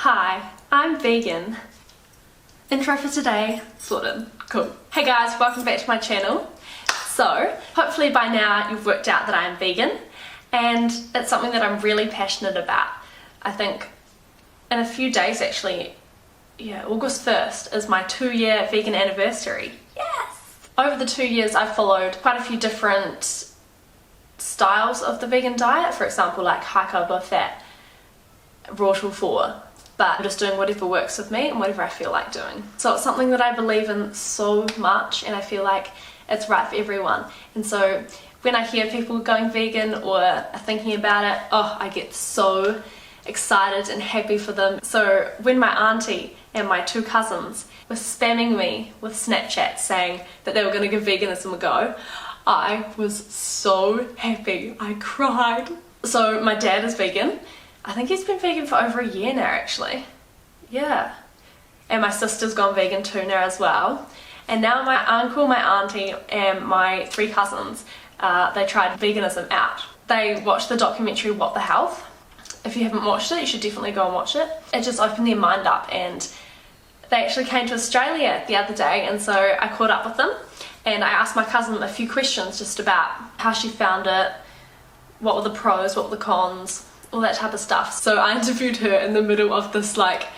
Hi, I'm vegan. Intro for today, sorted. Cool. Hey guys, welcome back to my channel. So, hopefully by now you've worked out that I am vegan, and it's something that I'm really passionate about. I think in a few days actually, August 1st is my 2-year vegan anniversary. Yes! Over the 2 years I've followed quite a few different styles of the vegan diet, for example like high carb, low fat, raw till 4. But I'm just doing whatever works with me and whatever I feel like doing. So it's something that I believe in so much, and I feel like it's right for everyone. And so when I hear people going vegan or are thinking about it, I get so excited and happy for them. So when my auntie and my 2 cousins were spamming me with Snapchat saying that they were going to give veganism a go, I was so happy. I cried. So my dad is vegan. I think he's been vegan for over a year now actually. Yeah. And my sister's gone vegan too now as well. And now my uncle, my auntie and my 3 cousins, they tried veganism out. They watched the documentary What the Health. If you haven't watched it, you should definitely go and watch it. It just opened their mind up, and they actually came to Australia the other day, and so I caught up with them and I asked my cousin a few questions just about how she found it, what were the pros, what were the cons, all that type of stuff. So I interviewed her in the middle of this, like,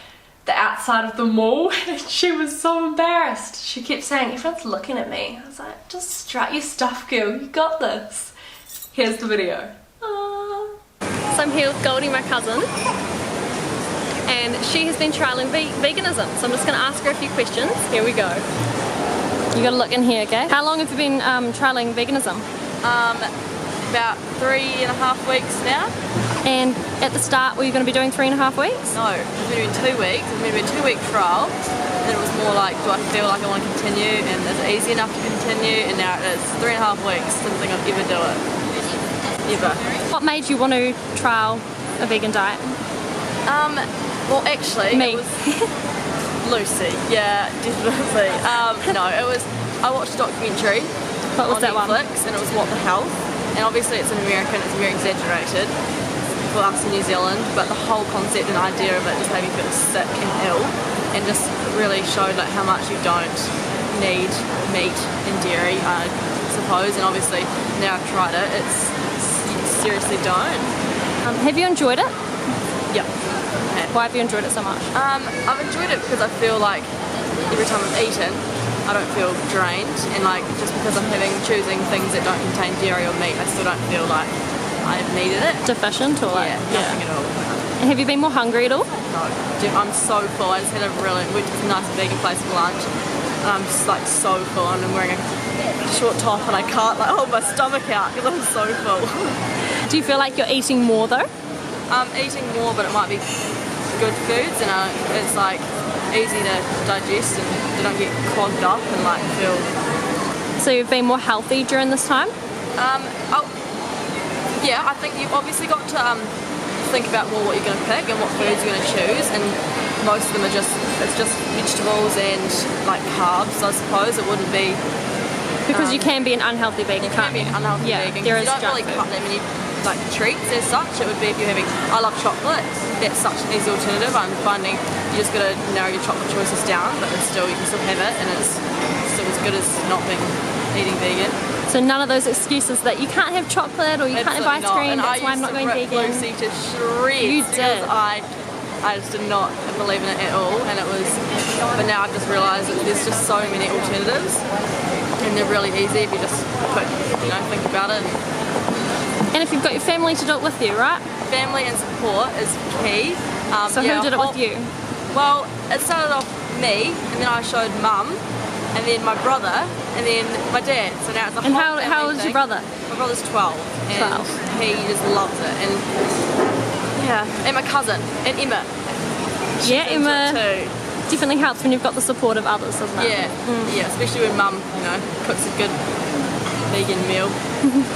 the outside of the mall, and she was so embarrassed. She kept saying, everyone's looking at me. I was like, just strut your stuff, girl, you got this. Here's the video. Aww. So I'm here with Goldie, my cousin, and she has been trialling veganism. So I'm just going to ask her a few questions. Here we go. You got to look in here, okay? How long have you been trialling veganism? About 3.5 weeks now. And at the start, were you going to be doing 3.5 weeks? No, I've been doing 2 weeks. It's been a 2-week trial. Then it was more like, do I feel like I want to continue, and is it easy enough to continue? And now it's 3.5 weeks. Didn't think I'd ever do it. Ever. What made you want to trial a vegan diet? Well, actually, Me. It was Lucy. Yeah, definitely. No, it was. I watched a documentary. What was on that Netflix, one? and it was What the Health. And obviously, it's an American. It's very exaggerated for us in New Zealand, but the whole concept and idea of it just made me feel sick and ill, and just really showed like how much you don't need meat and dairy, I suppose. And obviously, now I've tried it, you seriously don't. Have you enjoyed it? Yep. Why have you enjoyed it so much? I've enjoyed it because I feel like every time I've eaten, I don't feel drained, and like just because I'm choosing things that don't contain dairy or meat, I still don't feel like I've needed it. Deficient or like? Yeah, nothing at all. And have you been more hungry at all? No, I'm so full. I just had went to a nice vegan place for lunch, and I'm just like so full, and I'm wearing a short top and I can't like hold my stomach out because I'm so full. Do you feel like you're eating more though? I'm eating more, but it might be good foods, and it's like easy to digest, and you don't get clogged up and like feel. So you've been more healthy during this time? Yeah, I think you've obviously got to think about more what you're going to pick and what foods you're going to choose, and most of them are it's just vegetables and like carbs, I suppose. It wouldn't be because you can be an unhealthy vegan, can't you? Be an unhealthy vegan. There is you don't really cut that many like treats as such. It would be if you're having. I love chocolate. That's such an easy alternative. I'm finding you just got to narrow your chocolate choices down, but you can still have it, and it's still as good as not eating vegan. So none of those excuses that you can't have chocolate or you can't have ice cream, that's why I'm not going vegan. Lucy to shreds. You did. I just did not believe in it at all, and it was. But now I've just realised that there's just so many alternatives, and they're really easy if you just think about it. And if you've got your family to do it with you, right? Family and support is key. So who did it with you? Well, it started off me, and then I showed Mum, and then my brother, and then my dad. So now it's a whole family And how old is your brother? My brother's 12, and he just loves it. And yeah, and my cousin, and Emma. Emma too. Definitely helps when you've got the support of others, doesn't it? Yeah, yeah, especially when Mum, cooks a good vegan meal.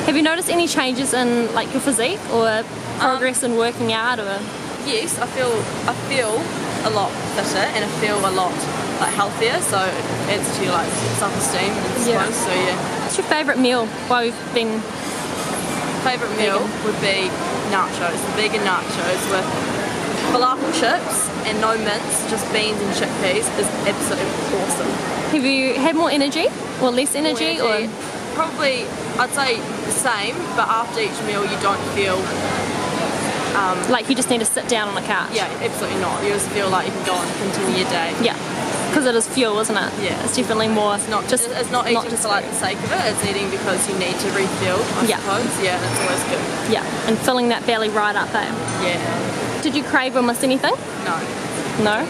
Have you noticed any changes in like your physique or progress in working out or? Yes, I feel a lot fitter, and I feel a lot like healthier, so it adds to your like self-esteem and suppose. So yeah. What's your favourite meal while we've been? Favourite meal would be nachos, the vegan nachos with Falafel chips and no mince, just beans and chickpeas is absolutely awesome. Have you had more energy or less energy? Or probably, I'd say the same, but after each meal you don't feel like you just need to sit down on a couch? Yeah, absolutely not. You just feel like you can go and continue your day. Yeah, because it is fuel, isn't it? Yeah. It's definitely more. It's not just eating for like the sake of it. It's eating because you need to refuel, I suppose. Yeah, that's always good. Yeah, and filling that belly right up, eh? Yeah. Did you crave or miss anything? No. No?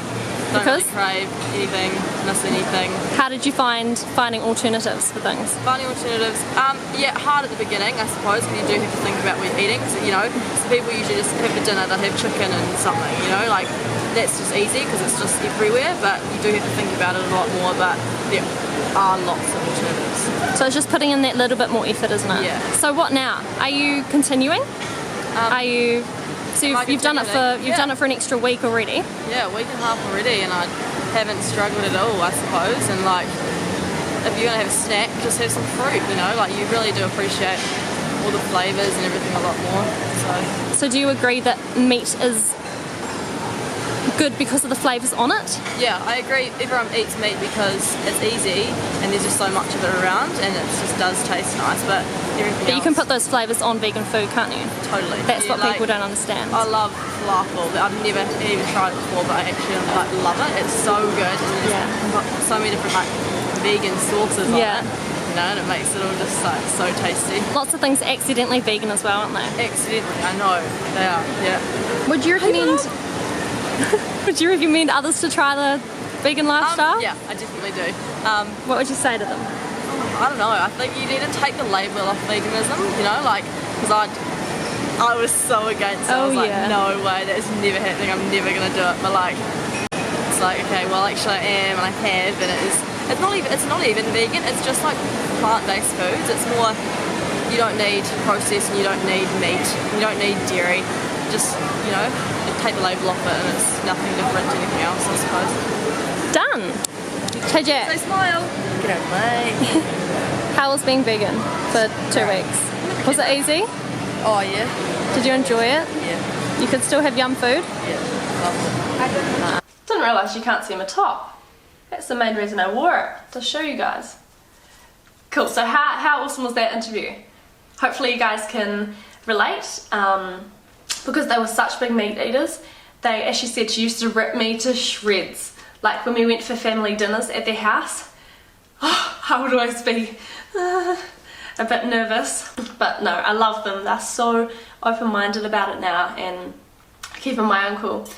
Don't really crave anything, miss anything. How did you finding alternatives for things? Finding alternatives, yeah, hard at the beginning, I suppose, because you do have to think about what you're eating. So, you know, some people usually just have for dinner, they'll have chicken and something, you know, like that's just easy because it's just everywhere, but you do have to think about it a lot more, but there are lots of alternatives. So it's just putting in that little bit more effort, isn't it? Yeah. So what now? Are you continuing? Are you... So you've done it for an extra week already? Yeah, a week and a half already, and I haven't struggled at all, I suppose. And like, if you're gonna have a snack, just have some fruit. You know, like you really do appreciate all the flavours and everything a lot more. So do you agree that meat is good because of the flavours on it? Yeah, I agree. Everyone eats meat because it's easy and there's just so much of it around, and it just does taste nice. But everything you can put those flavours on vegan food, can't you? Totally. That's what people don't understand. I love falafel, but I've never even tried it before, but I actually like love it. It's so good, and there's got so many different like vegan sauces on it. You know, and it makes it all just like so tasty. Lots of things are accidentally vegan as well, aren't they? Accidentally, I know they are. Yeah. Would you recommend? Would you recommend others to try the vegan lifestyle? Yeah, I definitely do. What would you say to them? I don't know. I think you need to take the label off veganism. You know, like because I was so against it. I was like, no way, that's never happening. I'm never gonna do it. But like, it's like okay, well actually I am, and I have, and it's not even vegan. It's just like plant-based foods. It's more you don't need processed, and you don't need meat, you don't need dairy. Just you know, take the label off it, and it's nothing different to anything else, I suppose. Done. Hey Jack. Say smile. G'day mate. How was being vegan for 2 weeks? Was it easy? Oh yeah. Did you enjoy it? Yeah. You could still have yum food? Yeah. Loved it. Didn't realise you can't see my top. That's the main reason I wore it, to show you guys. Cool, so how awesome was that interview? Hopefully you guys can relate. Because they were such big meat eaters, they actually said she used to rip me to shreds. Like when we went for family dinners at their house, I would always be a bit nervous. But no, I love them. They're so open-minded about it now, and keeping my uncle.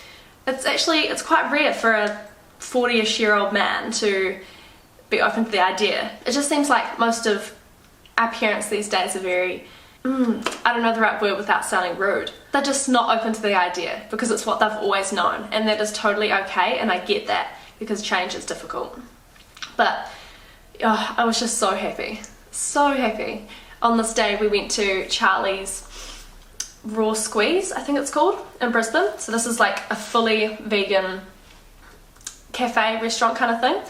It's quite rare for a 40-ish-year-old man to be open to the idea. It just seems like most of our parents these days are very, I don't know the right word without sounding rude. They're just not open to the idea because it's what they've always known, and that is totally okay, and I get that because change is difficult. But I was just so happy. So happy. On this day we went to Charlie's Raw Squeeze, I think it's called, in Brisbane. So this is like a fully vegan cafe restaurant kind of thing.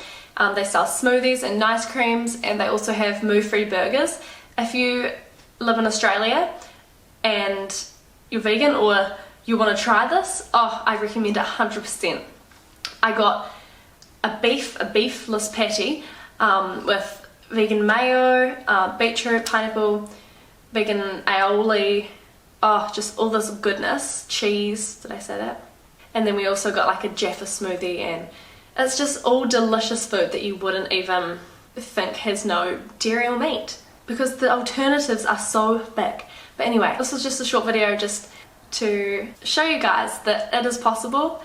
They sell smoothies and ice creams, and they also have moo-free burgers. If you live in Australia and you're vegan or you want to try this, I recommend it 100%. I got a beefless patty with vegan mayo, beetroot, pineapple, vegan aioli, just all this goodness, cheese, did I say that? And then we also got like a Jaffa smoothie, and it's just all delicious food that you wouldn't even think has no dairy or meat, because the alternatives are so big. But anyway, this was just a short video just to show you guys that it is possible.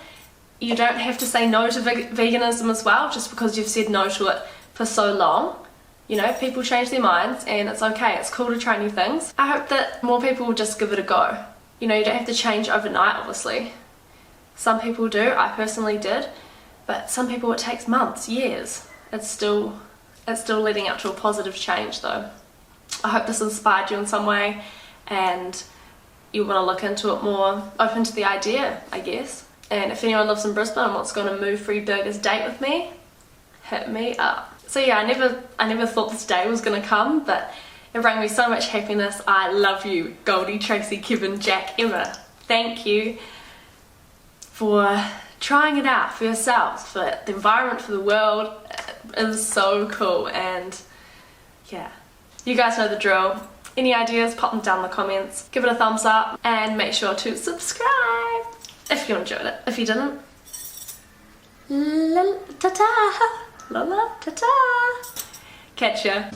You don't have to say no to veganism as well just because you've said no to it for so long. You know, people change their minds, and it's okay. It's cool to try new things. I hope that more people will just give it a go. You know, you don't have to change overnight, obviously. Some people do, I personally did, but some people it takes months, years. It's still leading up to a positive change though. I hope this inspired you in some way, and you want to look into it more, open to the idea, I guess. And if anyone lives in Brisbane and wants to go on a moo-free burgers date with me, hit me up. So yeah, I never thought this day was gonna come, but it brought me so much happiness. I love you, Goldie, Tracy, Kevin, Jack, Emma. Thank you for trying it out for yourselves, for the environment, for the world. It is so cool, and yeah, you guys know the drill. Any ideas, pop them down in the comments, give it a thumbs up, and make sure to subscribe if you enjoyed it. If you didn't, ta-ta, la-la, ta-ta. Catch ya.